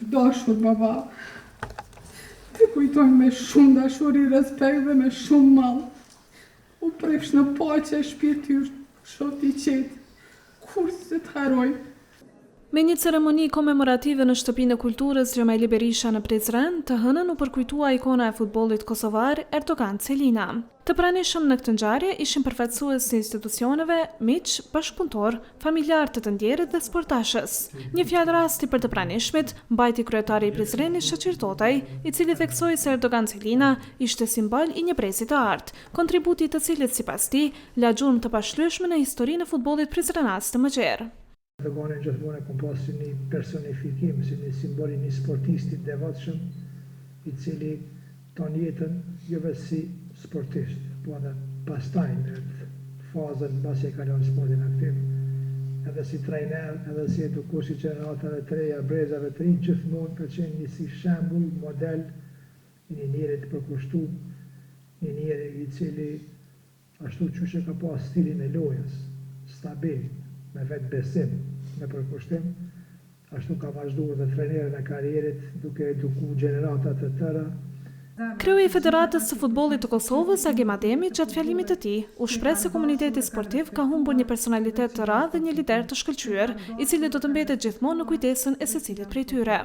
Dashur baba, të kujtoj me shumë dashuri, respekt dhe me shumë mall. U prefsh në paqe shpirti shoh i qetë, kur se të haroj. Me një ceremoni komemorative në Shtëpinë e Kulturës Xhamali Berisha në Prizren, të hënën u përkujtua ikona e futbollit kosovar Erdogan Celina. Të pranishëm në këtë ngjarje ishin përfaqësues të institucioneve, miq, bashkëpunëtor, familjar të ndjerit dhe sportashës. Një fjalë rasti për të pranishmit mbajti kryetari i Prizrenit Shoqir Totaj, i cili theksoi se Erdogan Celina ishte simbol i një brezi të artë, kontributi të cilit sipas tij la gjurmë të pashlyeshme në historinë e futbollit prizrenas të mëgjerë. Erdogani gjithmonë kom pas si një personifikim, si një simbol i një sportistit devotshëm, i cili ton jetën jo vetëm si sportist, po edhe pastaj në fazën mbasi e kalon sportin aktiv, edhe si trajner, edhe si edukues i gjeneratave të reja, brezave të rinj, gjithmonë ka qenë një si shembull, model i një njeri të përkushtuar, një njeri i cili ashtu qysh e ka pas stilin e lojës, stabil, me vetë besim, me përkushtim, ashtu ka vazhduar dhe trajnerën e karrierit duke edukuar gjenerata të tëra. Kreu i Federatës së Futbollit të Kosovës, Agim Ademi, gjatë fjalimit të tij, u shpreh se komuniteti sportiv ka humbur një personalitet të radhë dhe një lider të shkëlqyer, i cili do të mbetet gjithmonë në kujtesën e secilit prej tyre.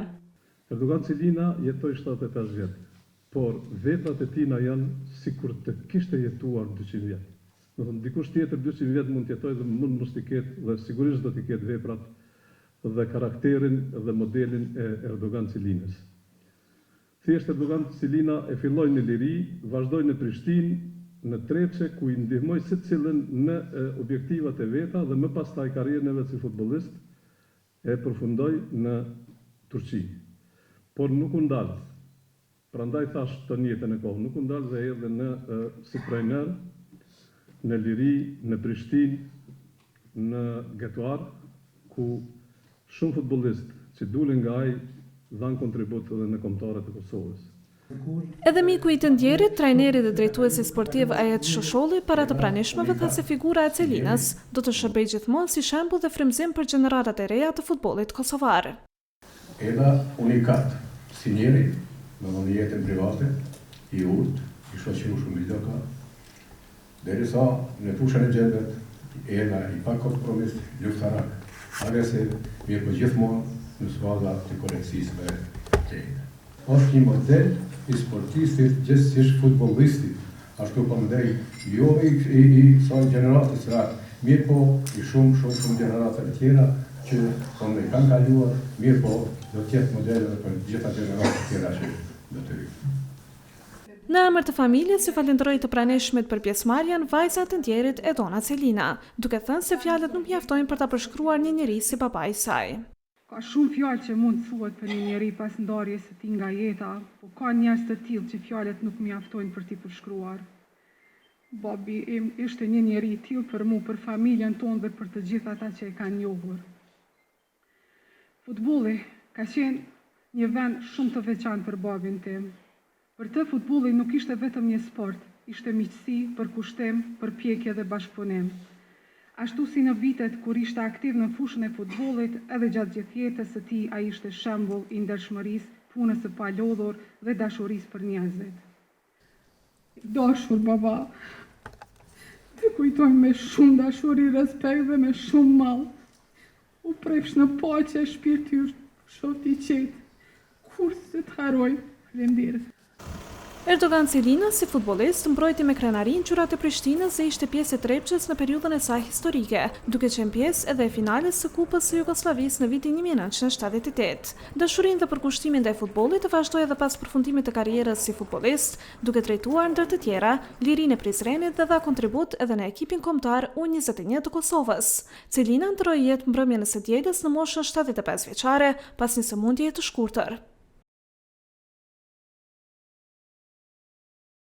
Erdogan Celina jetoi 75 vjet, por veprat e tij janë sikur të kishte jetuar 200 vjet. Do të thonë dikush tjetër 200 vjet mund të jetojë dhe mund mos të ketë, dhe sigurisht do të ketë veprat dhe karakterin dhe modelin e Erdogan Celinës. Thjesht Erdogan Celina e filloi në Liri, vazhdoi në Prishtinë, në Treçe, ku i ndihmoi secilën në objektivat e veta dhe më pastaj karrierën e vet si futbollist e përfundoi në Turqi. Por nuk u ndal. Prandaj thash të njëjtën e kohë, nuk u ndal dhe erdhi në si trajner në Liri, në Prishtinë, në Getuar, ku shumë futbollistë që dulin nga ai dhanë kontribut edhe në kombëtarët e Kosovës. Edhe miku i të ndjerit, trajneri dhe drejtuesi sportiv Ajet Shosholli, para të pranishmëve tha se figura e Celinës do të shërbejë gjithmonë si shembull dhe frymëzim për gjeneratat e reja të futbollit kosovar. Edhe unikat, si njeri, me jetën private, i urtë, i shoqëruar shumë i ka, derisa në fushën e gjendët, edhe i pa kompromis, luftarak, agresiv, mirë po gjithmonë në sfada të korrekcisë dhe drejtë. Është një model i sportistit gjithsesi futbollistit, ashtu po ndaj jo i sa gjeneratës ratë, mirë po i shumë gjeneratëve të tjera që po ne kanë kaluar, mirë po do të jetë modele për gjitha gjeneratët të tjera që do të vinë. Në emër të familjes ju falenderoi të pranishmit për pjesëmarrjen vajza e ndjerit Edona Celina, duke thënë se fjalët nuk mjaftojnë për ta përshkruar një njerëz si babai i saj. Ka shumë fjalë që mund të thuhet për një njerëz pas ndarjes së tij nga jeta, por ka njerëz të tillë që fjalët nuk mjaftojnë për t'i përshkruar. Babi im ishte një njerëz i tillë për mua, për familjen tonë dhe për të gjithë ata që e kanë njohur. Futbolli ka qenë një vend shumë të veçantë për babin tim. Për të futbolli nuk ishte vetëm një sport, ishte miqësi, përkushtim, përpjekje dhe bashkëpunim. Ashtu si në vitet kur ishte aktiv në fushën e futbollit, edhe gjatë gjithë jetës së tij ai ishte shembull i ndershmërisë, punës së palodhur dhe dashurisë për njerëzit. Dashur baba, të kujtoj me shumë dashuri, respekt dhe me shumë mall. U prefsh në paqe shpirti shoh i qetë, kur se të haroj. Faleminderit. Erdogan Celina, si futbollist, mbrojti me krenarin qyrat e Prishtinës dhe ishte pjesë e Trepçës në periudhën e saj historike, duke qenë pjesë edhe e finales së Kupës së Jugosllavisë në vitin 1978. Dashurinë dhe përkushtimin ndaj futbollit të vazhdoi edhe pas përfundimit të karrierës si futbollist, duke drejtuar ndër të tjera Lirinë e Prizrenit dhe dha kontribut edhe në ekipin kombëtar U21 të Kosovës. Celina ndroi jetë mbrëmjen e së dielës në moshën 75 vjeçare pas një sëmundjeje të shkurtër.